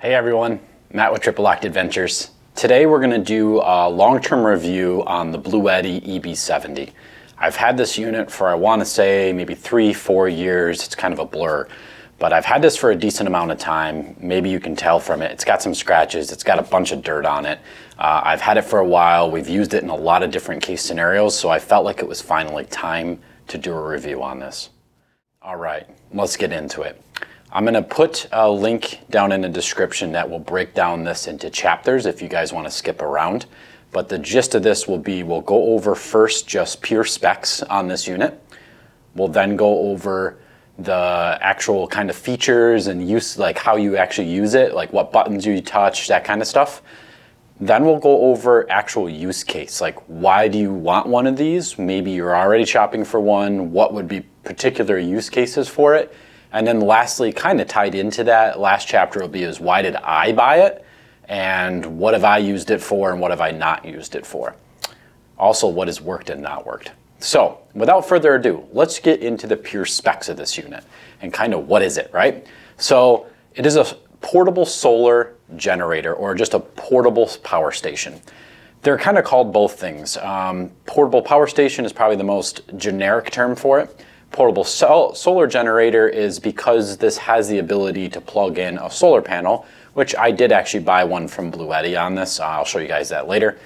Hey everyone, Matt with Triple Locked Adventures. Today we're going to do a long-term review on the Bluetti EB70. I've had this unit for, I want to say, maybe 3-4 years. It's kind of a blur, but I've had this for a decent amount of time. Maybe you can tell from it. It's got some scratches. It's got a bunch of dirt on it. I've had it for a while. We've used it in a lot of different case scenarios, so I felt like it was finally time to do a review on this. All right, let's get into it. I'm going to put a link down in the description that will break down this into chapters if you guys want to skip around. But the gist of this will be, we'll go over first just pure specs on this unit. We'll then go over the actual kind of features and use, like how you actually use it, like what buttons you touch, that kind of stuff. Then we'll go over actual use case, like why do you want one of these? Maybe you're already shopping for one. What would be particular use cases for it? And then lastly, kind of tied into that, last chapter will be is why did I buy it? And what have I used it for and what have I not used it for? Also, what has worked and not worked. So without further ado, let's get into the pure specs of this unit and kind of what is it, right? So it is a portable solar generator or just a portable power station. They're kind of called both things. Portable power station is probably the most generic term for it. Portable solar generator is because this has the ability to plug in a solar panel, which I did actually buy one from Bluetti on this. I'll show you guys that later.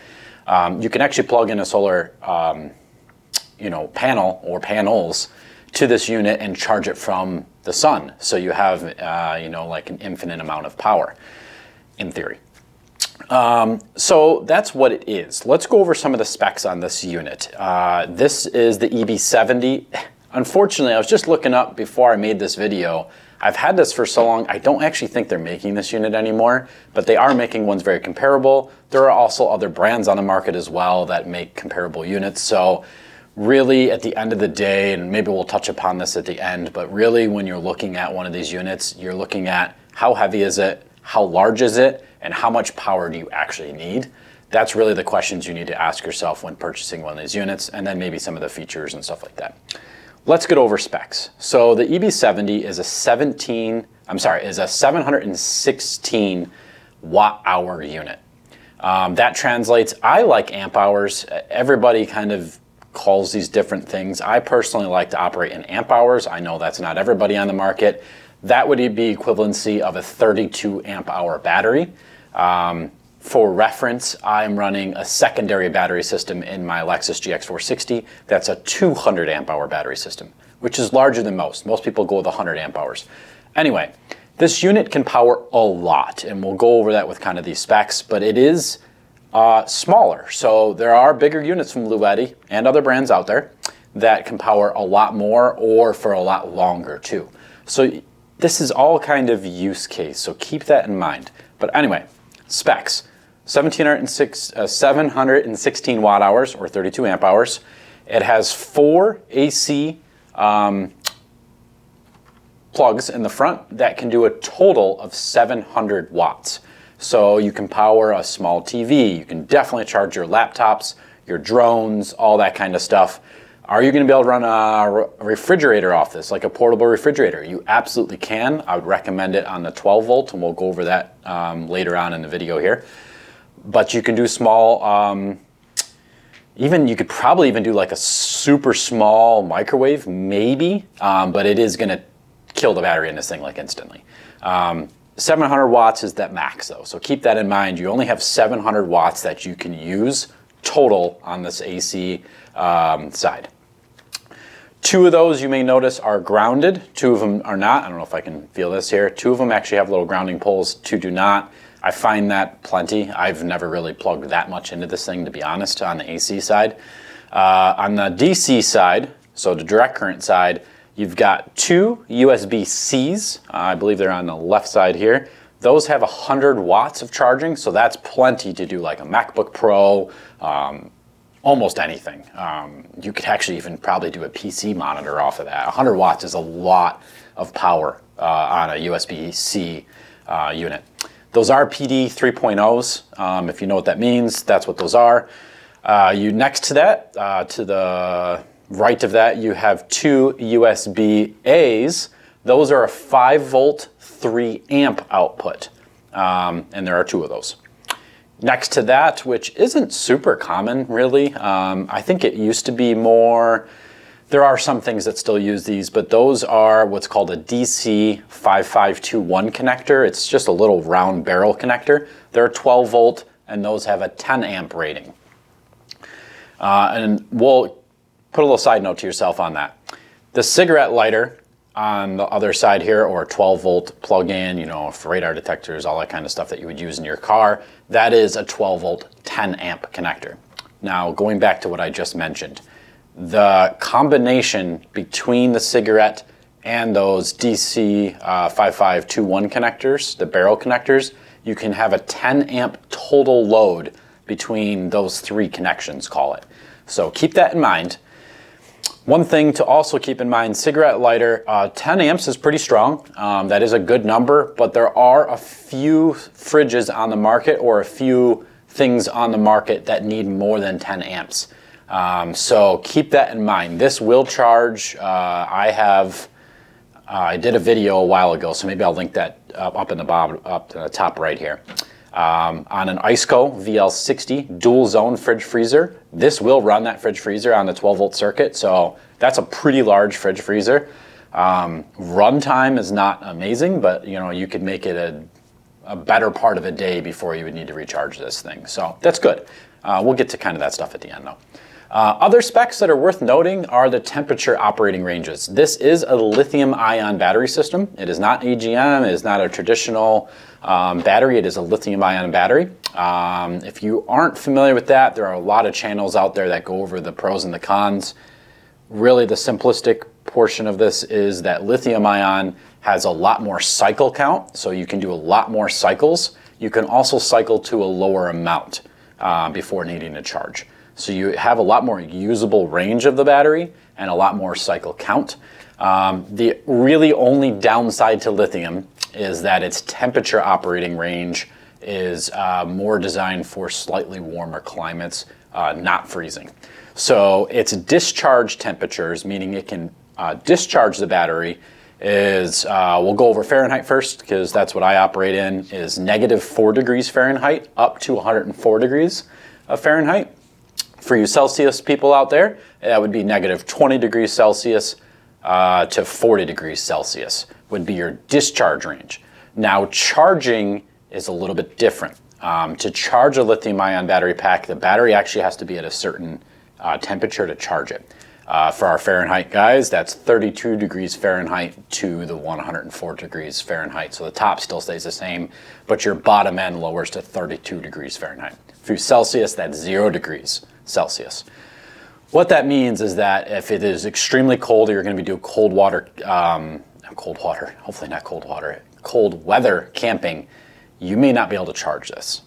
You can actually plug in a solar panel or panels to this unit and charge it from the sun. So you have like an infinite amount of power in theory. So that's what it is. Let's go over some of the specs on this unit. This is the EB70. Unfortunately, I was just looking up before I made this video. I've had this for so long, I don't actually think they're making this unit anymore, but they are making ones very comparable. There are also other brands on the market as well that make comparable units. So really at the end of the day, and maybe we'll touch upon this at the end, but really when you're looking at one of these units, you're looking at how heavy is it, how large is it, and how much power do you actually need? That's really the questions you need to ask yourself when purchasing one of these units, and then maybe some of the features and stuff like that. Let's get over specs. So the EB70 is a 716 watt hour unit. That translates, I like amp hours. Everybody kind of calls these different things. I personally like to operate in amp hours. I know that's not everybody on the market. That would be equivalency of a 32 amp hour battery. For reference, I'm running a secondary battery system in my Lexus GX460. That's a 200 amp hour battery system, which is larger than most. Most people go with 100 amp hours. Anyway, this unit can power a lot, and we'll go over that with kind of these specs, but it is smaller. So there are bigger units from Bluetti and other brands out there that can power a lot more or for a lot longer too. So this is all kind of use case, so keep that in mind. But anyway, specs. 716 watt hours or 32 amp hours. It has 4 AC plugs in the front that can do a total of 700 watts. So you can power a small TV. You can definitely charge your laptops, your drones, all that kind of stuff. Are you going to be able to run a refrigerator off this, like a portable refrigerator? You absolutely can. I would recommend it on the 12 volt, and we'll go over that later on in the video here. But you can do small, you could probably even do like a super small microwave, maybe, but it is gonna kill the battery in this thing like instantly. 700 watts is that max though, so keep that in mind. You only have 700 watts that you can use total on this AC side. 2 of those you may notice are grounded, 2 of them are not. I don't know if I can feel this here. 2 of them actually have little grounding poles, 2 do not. I find that plenty. I've never really plugged that much into this thing, to be honest, on the AC side. On the DC side, so the direct current side, you've got 2 USB-Cs. I believe they're on the left side here. Those have 100 watts of charging, so that's plenty to do like a MacBook Pro, almost anything. You could actually even probably do a PC monitor off of that. 100 watts is a lot of power on a USB-C unit. Those are PD 3.0s. If you know what that means, that's what those are. Next to that, to the right of that, you have 2 USB-As. Those are a 5 volt, 3 amp output. and there are 2 of those. Next to that, which isn't super common really, I think it used to be more, there are some things that still use these, but those are what's called a DC 5521 connector. It's just a little round barrel connector. They're 12 volt and those have a 10 amp rating. And we'll put a little side note to yourself on that. The cigarette lighter on the other side here, or 12 volt plug-in, you know, for radar detectors, all that kind of stuff that you would use in your car, that is a 12 volt 10 amp connector. Now, going back to what I just mentioned, the combination between the cigarette and those DC 5521 connectors, the barrel connectors, you can have a 10 amp total load between those 3 connections, call it. So keep that in mind. One thing to also keep in mind, cigarette lighter, 10 amps is pretty strong. That is a good number, but there are a few fridges on the market or a few things on the market that need more than 10 amps. So keep that in mind. This will charge. I did a video a while ago, so maybe I'll link that up in the bottom, up to the top right here. On an ICECO VL60 dual zone fridge freezer. This will run that fridge freezer on the 12 volt circuit, so that's a pretty large fridge freezer. Run time is not amazing, but you know, you could make it a better part of a day before you would need to recharge this thing. So that's good. We'll get to kind of that stuff at the end though. Other specs that are worth noting are the temperature operating ranges. This is a lithium-ion battery system. It is not AGM, it is not a traditional battery, it is a lithium-ion battery. If you aren't familiar with that, there are a lot of channels out there that go over the pros and the cons. Really, the simplistic portion of this is that lithium-ion has a lot more cycle count, so you can do a lot more cycles. You can also cycle to a lower amount before needing to charge. So you have a lot more usable range of the battery and a lot more cycle count. The really only downside to lithium is that its temperature operating range is more designed for slightly warmer climates, not freezing. So its discharge temperatures, meaning it can discharge the battery, is, we'll go over Fahrenheit first because that's what I operate in, is -4 degrees Fahrenheit up to 104 degrees of Fahrenheit. For you Celsius people out there, that would be -20 degrees Celsius to 40 degrees Celsius would be your discharge range. Now charging is a little bit different. To charge a lithium-ion battery pack, the battery actually has to be at a certain temperature to charge it. For our Fahrenheit guys, that's 32 degrees Fahrenheit to the 104 degrees Fahrenheit. So the top still stays the same, but your bottom end lowers to 32 degrees Fahrenheit. For Celsius, that's 0 degrees Celsius. What that means is that if it is extremely cold, or you're going to be doing cold weather camping, you may not be able to charge this.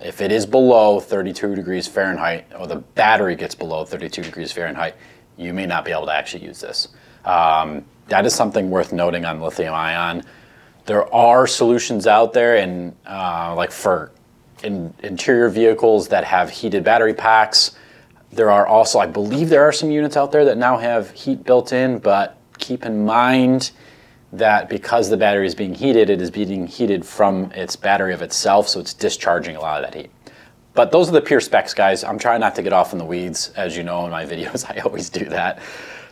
If it is below 32 degrees Fahrenheit, or the battery gets below 32 degrees Fahrenheit, you may not be able to actually use this. That is something worth noting on lithium ion. There are solutions out there, and like for interior vehicles that have heated battery packs. There are also, I believe there are some units out there that now have heat built in, but keep in mind that because the battery is being heated, it is being heated from its battery of itself, so it's discharging a lot of that heat. But those are the pure specs, guys. I'm trying not to get off in the weeds. As you know in my videos, I always do that.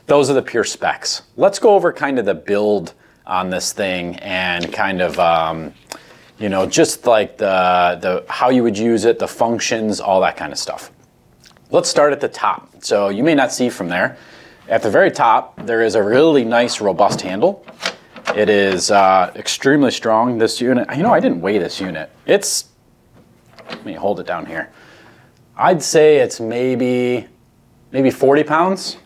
Those are the pure specs. Let's go over kind of the build on this thing and kind of, you know, just like the how you would use it, the functions, all that kind of stuff. Let's start at the top. So you may not see from there. At the very top, there is a really nice, robust handle. It is extremely strong, this unit. You know, I didn't weigh this unit. It's, let me hold it down here. I'd say it's maybe 40 pounds.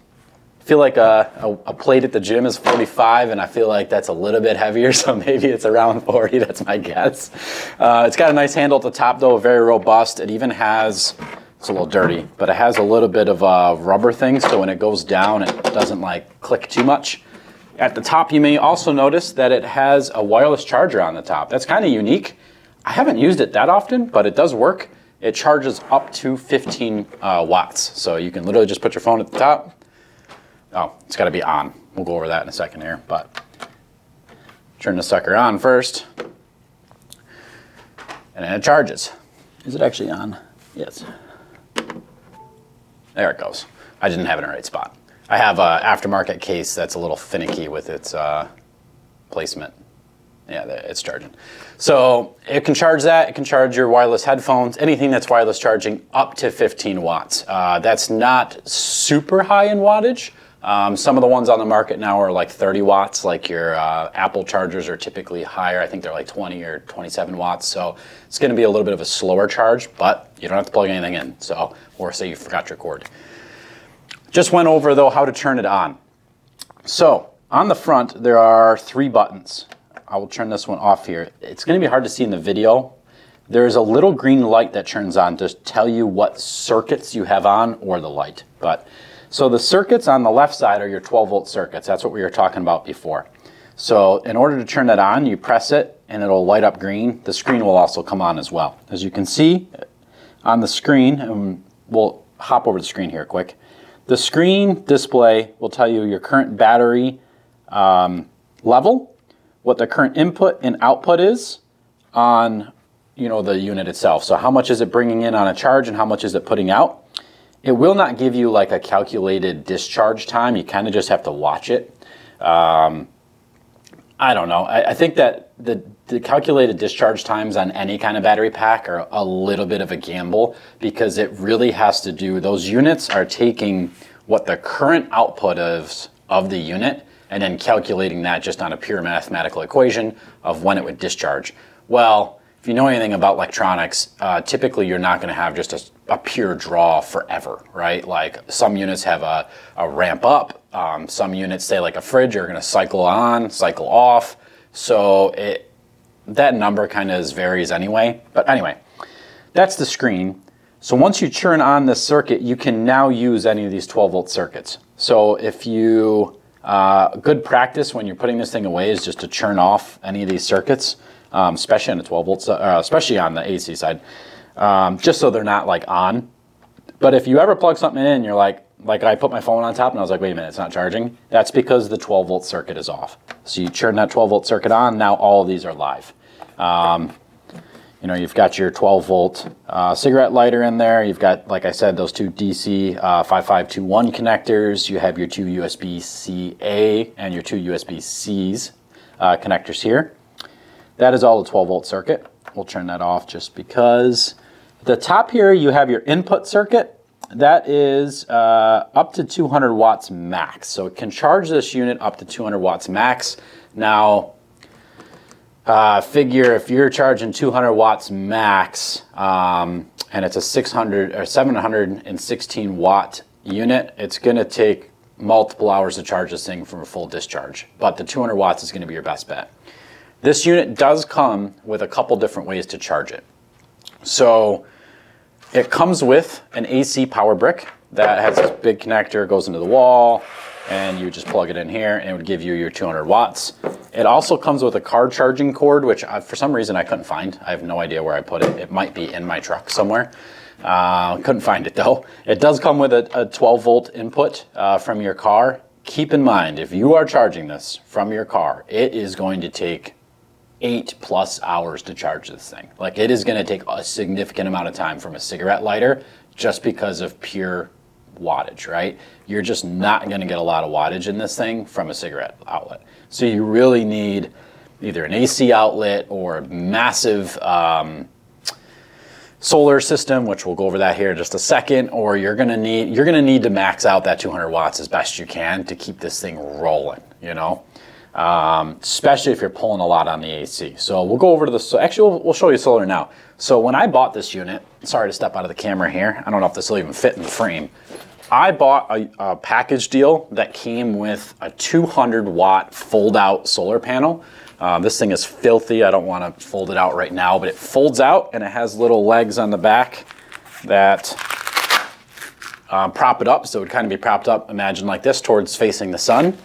I feel like a plate at the gym is 45, and I feel like that's a little bit heavier, so maybe it's around 40, that's my guess. It's got a nice handle at the top though, very robust. It even has, it's a little dirty, but it has a little bit of a rubber thing, so when it goes down, it doesn't like click too much. At the top, you may also notice that it has a wireless charger on the top. That's kind of unique. I haven't used it that often, but it does work. It charges up to 15 watts. So you can literally just put your phone at the top. Oh, it's got to be on. We'll go over that in a second here, but turn the sucker on first. and then it charges. Is it actually on? Yes. There it goes. I didn't have it in the right spot. I have an aftermarket case that's a little finicky with its placement. Yeah, it's charging. So it can charge that. It can charge your wireless headphones, anything that's wireless charging up to 15 watts. That's not super high in wattage. Some of the ones on the market now are like 30 watts, like your Apple chargers are typically higher. I think they're like 20 or 27 watts. So it's going to be a little bit of a slower charge, but you don't have to plug anything in. So, or say you forgot your cord. Just went over though how to turn it on. So on the front, there are 3 buttons. I will turn this one off here. It's going to be hard to see in the video. There's a little green light that turns on to tell you what circuits you have on or the light. So the circuits on the left side are your 12-volt circuits. That's what we were talking about before. So in order to turn that on, you press it and it'll light up green. The screen will also come on as well. As you can see on the screen, and we'll hop over the screen here quick. The screen display will tell you your current battery level, what the current input and output is on the unit itself. So how much is it bringing in on a charge and how much is it putting out? It will not give you like a calculated discharge time. You kind of just have to watch it. I don't know. I think that the calculated discharge times on any kind of battery pack are a little bit of a gamble because it really has to do, those units are taking what the current output is of the unit and then calculating that just on a pure mathematical equation of when it would discharge. Well, if you know anything about electronics, typically you're not going to have just a pure draw forever, right? Like some units have a ramp up. Some units, say like a fridge, are going to cycle on, cycle off. So that number kind of varies anyway. But anyway, that's the screen. So once you turn on this circuit, you can now use any of these 12-volt circuits. So if you good practice when you're putting this thing away is just to turn off any of these circuits, especially on the 12 volts, especially on the AC side, just so they're not like on. But if you ever plug something in, you're like I put my phone on top and I was like, wait a minute, it's not charging. That's because the 12-volt circuit is off. So you turn that 12-volt circuit on, now all of these are live. You've got your 12-volt cigarette lighter in there. You've got, like I said, those 2 DC 5521 connectors. You have your 2 USB-C-A and your 2 USB-Cs connectors here. That is all a 12-volt circuit. We'll turn that off just because. At the top here, you have your input circuit. That is up to 200 watts max. So it can charge this unit up to 200 watts max. Now, figure if you're charging 200 watts max and it's a 600 or 716 watt unit, it's going to take multiple hours to charge this thing from a full discharge. But the 200 watts is going to be your best bet. This unit does come with a couple different ways to charge it. So it comes with an AC power brick that has this big connector, goes into the wall, and you just plug it in here and it would give you your 200 watts. It also comes with a car charging cord, which for some reason I couldn't find. I have no idea where I put it. It might be in my truck somewhere. Couldn't find it though. It does come with a 12 volt input from your car. Keep in mind, if you are charging this from your car, it is going to take 8+ hours to charge this thing. Like it is going to take a significant amount of time from a cigarette lighter just because of pure wattage, right? You're just not going to get a lot of wattage in this thing from a cigarette outlet. So you really need either an AC outlet or a massive solar system, which we'll go over that here in just a second, or you're going to need to max out that 200 watts as best you can to keep this thing rolling, especially if you're pulling a lot on the AC. So we'll go over to the, actually we'll show you solar now. So when I bought this unit, sorry to step out of the camera here, I don't know if this will even fit in the frame. I bought a package deal that came with a 200 watt fold out solar panel. This thing is filthy. I don't want to fold it out right now, but it folds out and it has little legs on the back that prop it up. So it would kind of be propped up, imagine like this, towards facing the sun.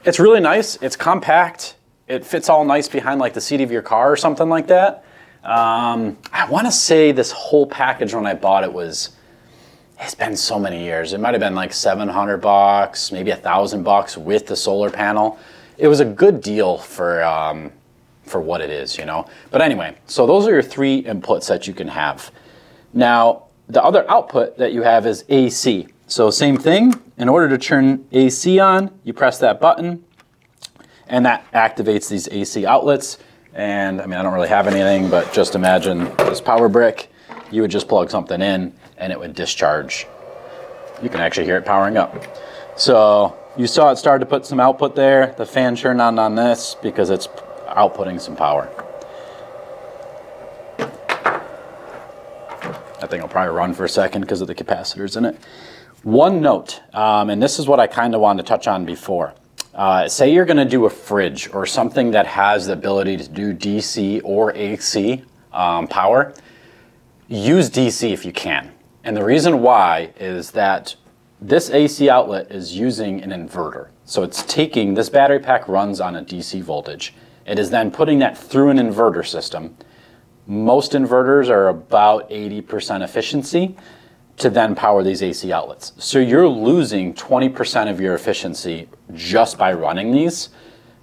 It's really nice. It's compact. It fits all nice behind like the seat of your car or something like that. I want to say this whole package when I bought it it's been so many years. It might have been like $700, maybe $1,000 with the solar panel. It was a good deal for for what it is, you know. But anyway, so those are your 3 inputs that you can have. Now, the other output that you have is AC. So same thing, in order to turn AC on, you press that button, and that activates these AC outlets. And I mean, I don't really have anything, but just imagine this power brick. You would just plug something in and it would discharge. You can actually hear it powering up. So you saw it started to put some output there. The fan turned on this because it's outputting some power. That thing will probably run for a second because of the capacitors in it. One note, and this is what I kind of wanted to touch on before. Say you're going to do a fridge or something that has the ability to do DC or AC power. Use DC if you can. And the reason why is that this AC outlet is using an inverter. So it's taking, this battery pack runs on a DC voltage. It is then putting that through an inverter system. Most inverters are about 80% efficiency to then power these AC outlets. So you're losing 20% of your efficiency just by running these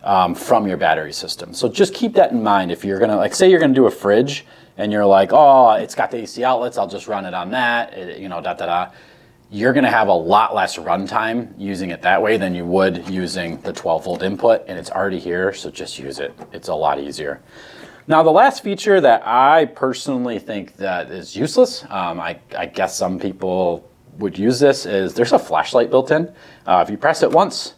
from your battery system. So just keep that in mind. If you're gonna, like say you're gonna do a fridge and you're like, oh, it's got the AC outlets, I'll just run it on that, you know, you're gonna have a lot less runtime using it that way than you would using the 12 volt input, and it's already here, so just use it. It's a lot easier. Now, the last feature that I personally think that is useless, I guess some people would use this, is there's a flashlight built in. If you press it once,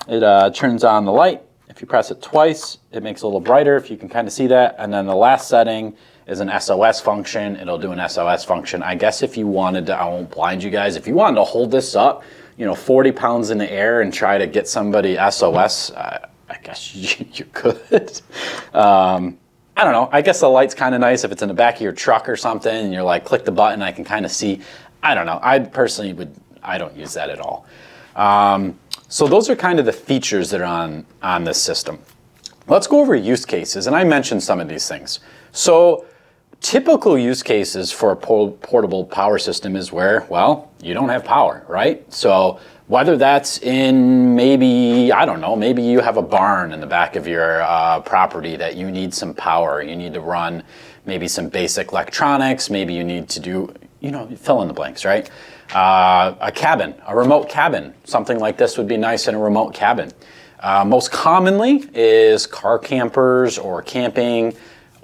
it turns on the light. If you press it twice, it makes it a little brighter, if you can kind of see that. And then the last setting is an SOS function. It'll do an SOS function. I guess if you wanted to, I won't blind you guys, if you wanted to hold this up, you know, 40 pounds in the air and try to get somebody SOS, I guess you could. I don't know. I guess the light's kind of nice if it's in the back of your truck or something and you're like, click the button, I can kind of see. I don't know. I personally I don't use that at all. So those are kind of the features that are on this system. Let's go over use cases, and I mentioned some of these things. So typical use cases for a portable power system is where, well, you don't have power, right? So whether that's in maybe, I don't know, maybe you have a barn in the back of your property that you need some power. You need to run maybe some basic electronics. Maybe you need to do, you know, fill in the blanks, right? A cabin, a remote cabin. Something like this would be nice in a remote cabin. Most commonly is car campers or camping.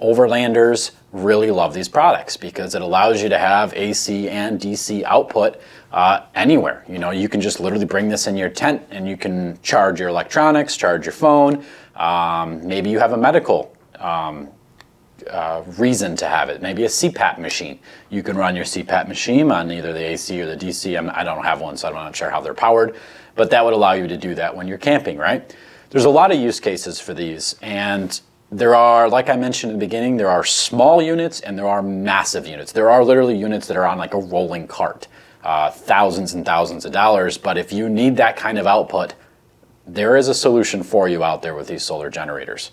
Overlanders really love these products because it allows you to have AC and DC output anywhere. You know, you can just literally bring this in your tent and you can charge your electronics, charge your phone. Maybe you have a medical reason to have it. Maybe a CPAP machine. You can run your CPAP machine on either the AC or the DC. I don't have one, so I'm not sure how they're powered, but that would allow you to do that when you're camping, right? There's a lot of use cases for these, and there are, like I mentioned in the beginning, there are small units and there are massive units. There are literally units that are on like a rolling cart, thousands and thousands of dollars. But if you need that kind of output, there is a solution for you out there with these solar generators.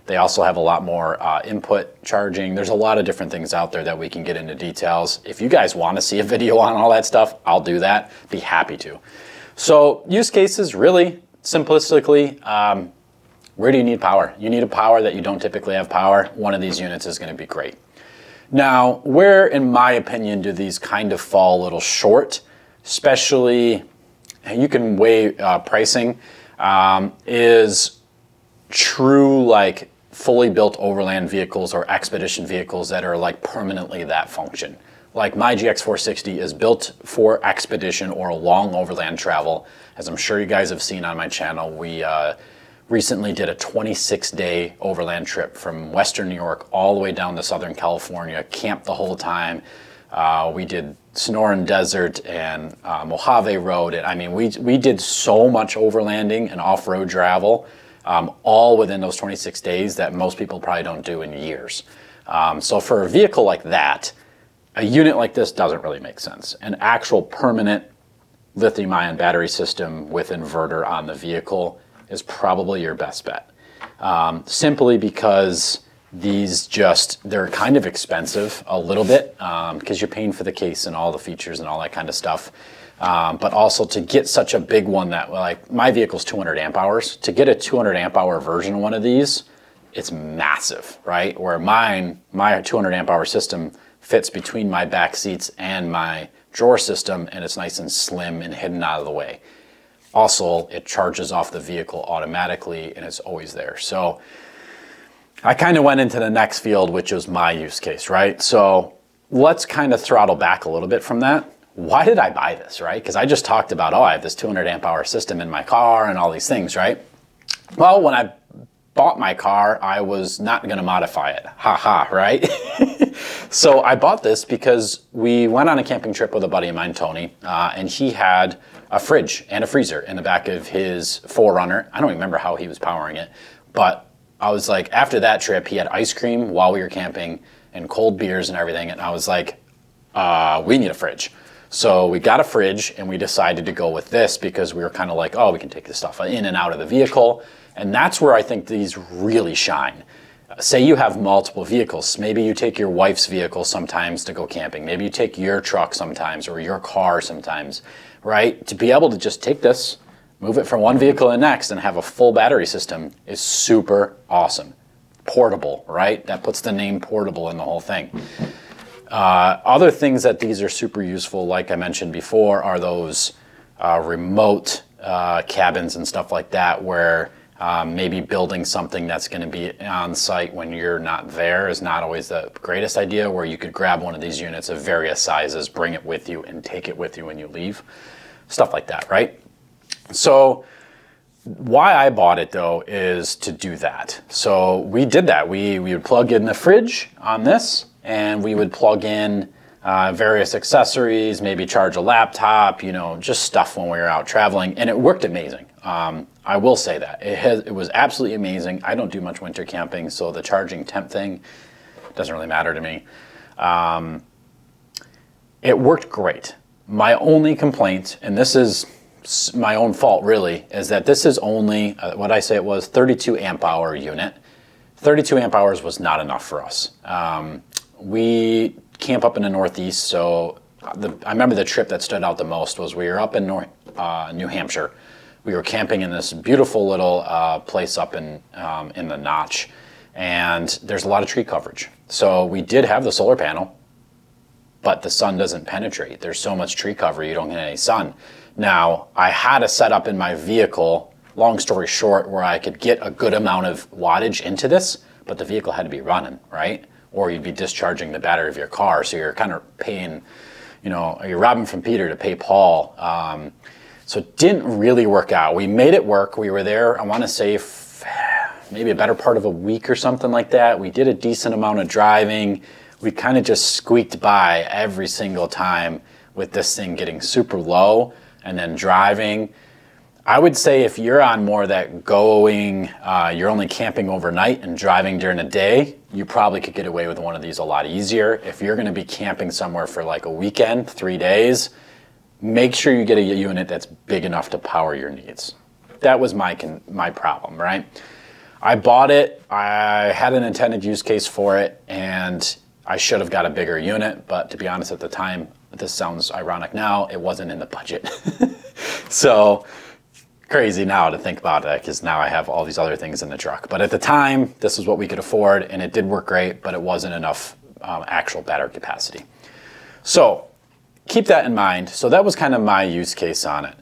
They also have a lot more input charging. There's a lot of different things out there that we can get into details. If you guys want to see a video on all that stuff, I'll do that. Be happy to. So use cases, really simplistically, where do you need power? You need a power that you don't typically have power. One of these units is going to be great. Now, where, in my opinion, do these kind of fall a little short, especially, you can weigh pricing, is true like fully built overland vehicles or expedition vehicles that are like permanently that function. Like my GX460 is built for expedition or long overland travel. As I'm sure you guys have seen on my channel, we recently did a 26-day overland trip from Western New York all the way down to Southern California, camped the whole time. We did Sonoran Desert and Mojave Road. And I mean, we did so much overlanding and off-road travel, all within those 26 days that most people probably don't do in years. So for a vehicle like that, a unit like this doesn't really make sense. An actual permanent lithium-ion battery system with inverter on the vehicle is probably your best bet. Simply because these they're kind of expensive a little bit because you're paying for the case and all the features and all that kind of stuff. But also to get such a big one that, like, my vehicle's 200 amp hours. To get a 200 amp hour version of one of these, it's massive, right? Where my 200 amp hour system fits between my back seats and my drawer system, and it's nice and slim and hidden out of the way. Also, it charges off the vehicle automatically and it's always there. So I kind of went into the next field, which was my use case, right? So let's kind of throttle back a little bit from that. Why did I buy this, right? Because I just talked about, oh, I have this 200 amp hour system in my car and all these things, right? Well, when I bought my car, I was not going to modify it. Ha, right? So I bought this because we went on a camping trip with a buddy of mine, Tony, and he had a fridge and a freezer in the back of his 4Runner. I don't remember how he was powering it, but I was like, after that trip, he had ice cream while we were camping and cold beers and everything, and I was like, we need a fridge. So we got a fridge and we decided to go with this because we were kind of like, oh, we can take this stuff in and out of the vehicle. And that's where I think these really shine. Say you have multiple vehicles. Maybe you take your wife's vehicle sometimes to go camping. Maybe you take your truck sometimes or your car sometimes, right? To be able to just take this, move it from one vehicle to the next and have a full battery system is super awesome. Portable, right? That puts the name portable in the whole thing. Other things that these are super useful, like I mentioned before, are those remote cabins and stuff like that where maybe building something that's going to be on site when you're not there is not always the greatest idea, where you could grab one of these units of various sizes, bring it with you, and take it with you when you leave. Stuff like that, right? So why I bought it, though, is to do that. So we did that. We would plug in the fridge on this, and we would plug in various accessories, maybe charge a laptop, just stuff when we were out traveling, and it worked amazing. I will say that. It was absolutely amazing. I don't do much winter camping, so the charging temp thing doesn't really matter to me. It worked great. My only complaint, and this is my own fault really, is that this is only, what I say it was, 32 amp hour unit. 32 amp hours was not enough for us. We camp up in the Northeast, so I remember the trip that stood out the most was we were up in New Hampshire. We were camping in this beautiful little place up in the Notch, and there's a lot of tree coverage. So we did have the solar panel, but the sun doesn't penetrate. There's so much tree cover, you don't get any sun. Now, I had a setup in my vehicle, long story short, where I could get a good amount of wattage into this, but the vehicle had to be running, right? Or you'd be discharging the battery of your car, so you're kind of paying, you're robbing from Peter to pay Paul. So it didn't really work out. We made it work. We were there, I want to say, maybe a better part of a week or something like that. We did a decent amount of driving. We kind of just squeaked by every single time with this thing getting super low and then driving. I would say if you're on more that you're only camping overnight and driving during the day, you probably could get away with one of these a lot easier. If you're going to be camping somewhere for like a weekend, 3 days, make sure you get a unit that's big enough to power your needs. That was my problem, right? I bought it, I had an intended use case for it, and I should have got a bigger unit, but to be honest at the time, this sounds ironic now, it wasn't in the budget. So crazy now to think about it, because now I have all these other things in the truck. But at the time, this is what we could afford, and it did work great, but it wasn't enough actual battery capacity. So keep that in mind. So that was kind of my use case on it.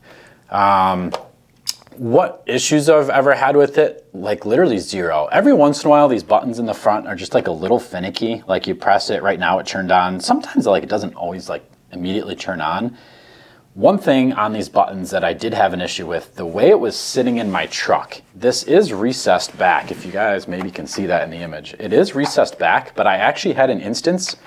What issues I've ever had with it? Like literally zero. Every once in a while, these buttons in the front are just like a little finicky. Like you press it, right now it turned on. Sometimes like it doesn't always like immediately turn on. One thing on these buttons that I did have an issue with, the way it was sitting in my truck, this is recessed back. If you guys maybe can see that in the image. It is recessed back, but I actually had an instance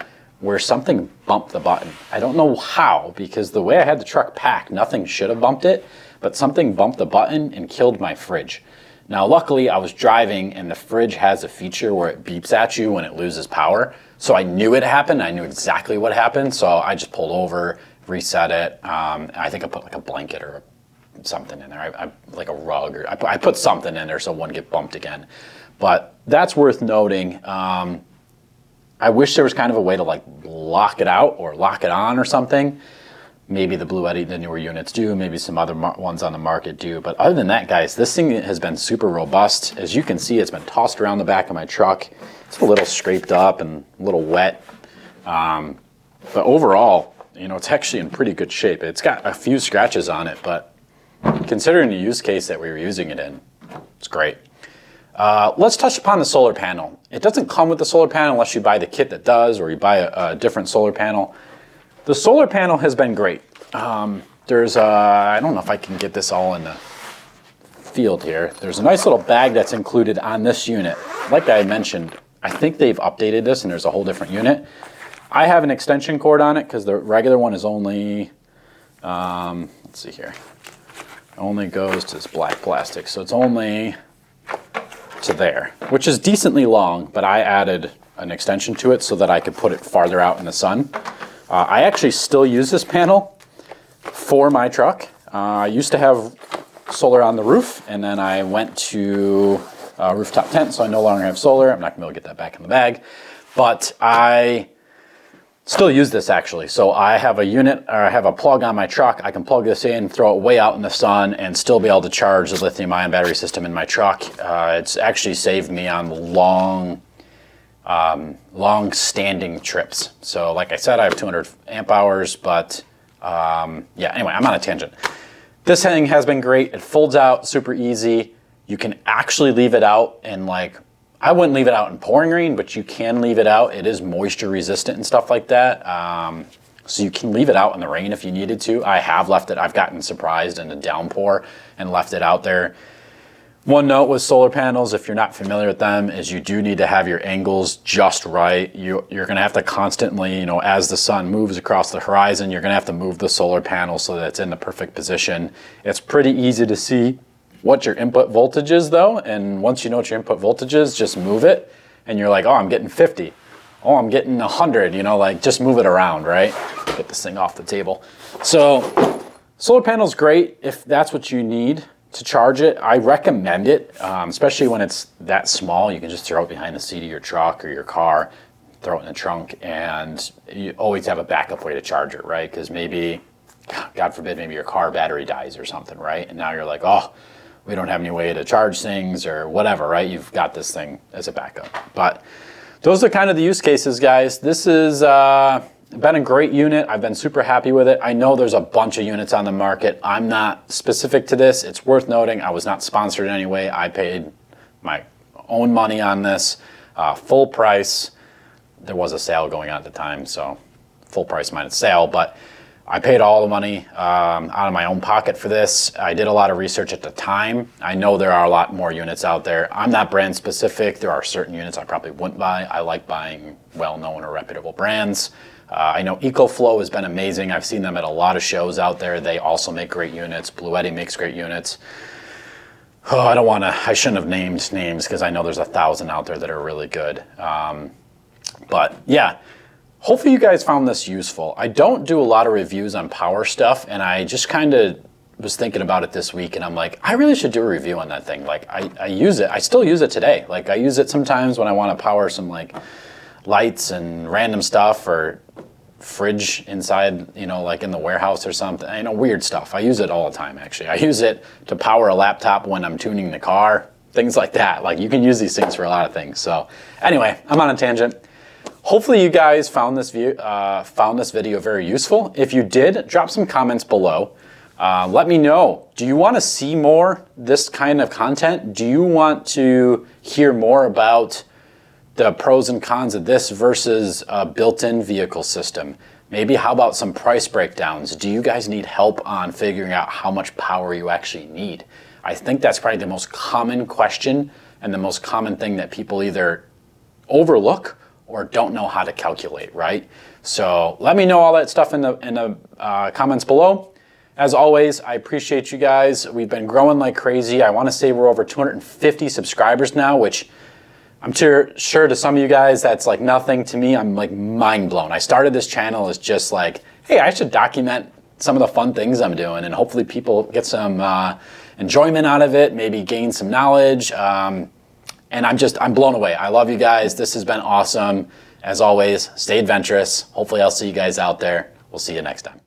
where something bumped the button. I don't know how, because the way I had the truck packed, nothing should have bumped it, but something bumped the button and killed my fridge. Now, luckily, I was driving, and the fridge has a feature where it beeps at you when it loses power. So I knew it happened. I knew exactly what happened. So I just pulled over, reset it. I think I put like a blanket or something in there, like a rug, or I put something in there so it wouldn't get bumped again. But that's worth noting. I wish there was kind of a way to like lock it out or lock it on or something. Maybe the Bluetti, the newer units do, maybe some other ones on the market do. But other than that, guys, this thing has been super robust. As you can see, it's been tossed around the back of my truck. It's a little scraped up and a little wet. But overall, you know, it's actually in pretty good shape. It's got a few scratches on it, but considering the use case that we were using it in, it's great. Let's touch upon the solar panel. It doesn't come with the solar panel unless you buy the kit that does, or you buy a different solar panel. The solar panel has been great. There's I don't know if I can get this all in the field here. There's a nice little bag that's included on this unit. Like I mentioned, I think they've updated this and there's a whole different unit. I have an extension cord on it because the regular one is only, let's see here, only goes to this black plastic. So it's only to there, which is decently long, but I added an extension to it so that I could put it farther out in the sun. I actually still use this panel for my truck. I used to have solar on the roof, and then I went to rooftop tent, so I no longer have solar. I'm not gonna be able to get that back in the bag, but I still use this actually. So I have a unit, or I have a plug on my truck. I can plug this in, throw it way out in the sun, and still be able to charge the lithium-ion battery system in my truck. It's actually saved me on long-standing trips. So like I said, I have 200 amp hours, but yeah, anyway, I'm on a tangent. This thing has been great. It folds out super easy. You can actually leave it out in, like, I wouldn't leave it out in pouring rain, but you can leave it out. It is moisture resistant and stuff like that. So you can leave it out in the rain if you needed to. I have left it, I've gotten surprised in a downpour and left it out there. One note with solar panels, if you're not familiar with them, is you do need to have your angles just right. You're gonna have to constantly, you know, as the sun moves across the horizon, you're gonna have to move the solar panel so that it's in the perfect position. It's pretty easy to see what your input voltage is though, and once you know what your input voltage is, just move it, and you're like, oh, I'm getting 50. Oh, I'm getting 100, you know, like just move it around, right? Get this thing off the table. So solar panel's great if that's what you need to charge it. I recommend it, especially when it's that small. You can just throw it behind the seat of your truck or your car, throw it in the trunk, and you always have a backup way to charge it, right? Because maybe, God forbid, maybe your car battery dies or something, right? And now you're like, oh, we don't have any way to charge things or whatever, right? You've got this thing as a backup. But those are kind of the use cases, guys. This has been a great unit. I've been super happy with it. I know there's a bunch of units on the market. I'm not specific to this. It's worth noting I was not sponsored in any way. I paid my own money on this, full price. There was a sale going on at the time, so full price minus sale, but I paid all the money out of my own pocket for this. I did a lot of research at the time. I know there are a lot more units out there. I'm not brand specific. There are certain units I probably wouldn't buy. I like buying well-known or reputable brands. I know EcoFlow has been amazing. I've seen them at a lot of shows out there. They also make great units. Bluetti makes great units. Oh, I shouldn't have named names because I know there's 1,000 out there that are really good. But yeah. Hopefully you guys found this useful. I don't do a lot of reviews on power stuff, and I just kind of was thinking about it this week, and I'm like, I really should do a review on that thing. Like, I use it. I still use it today. Like, I use it sometimes when I want to power some, like, lights and random stuff, or fridge inside, you know, like in the warehouse or something. You know, weird stuff. I use it all the time, actually. I use it to power a laptop when I'm tuning the car, things like that. Like, you can use these things for a lot of things. So, anyway, I'm on a tangent. Hopefully you guys found this video very useful. If you did, drop some comments below. Let me know, do you want to see more this kind of content? Do you want to hear more about the pros and cons of this versus a built-in vehicle system? Maybe how about some price breakdowns? Do you guys need help on figuring out how much power you actually need? I think that's probably the most common question and the most common thing that people either overlook or don't know how to calculate, right? So let me know all that stuff in the comments below. As always, I appreciate you guys. We've been growing like crazy. I want to say we're over 250 subscribers now, which I'm sure to some of you guys that's like nothing. To me, I'm like mind blown. I started this channel as just like, hey, I should document some of the fun things I'm doing, and hopefully people get some enjoyment out of it, maybe gain some knowledge. And I'm blown away. I love you guys. This has been awesome. As always, stay adventurous. Hopefully I'll see you guys out there. We'll see you next time.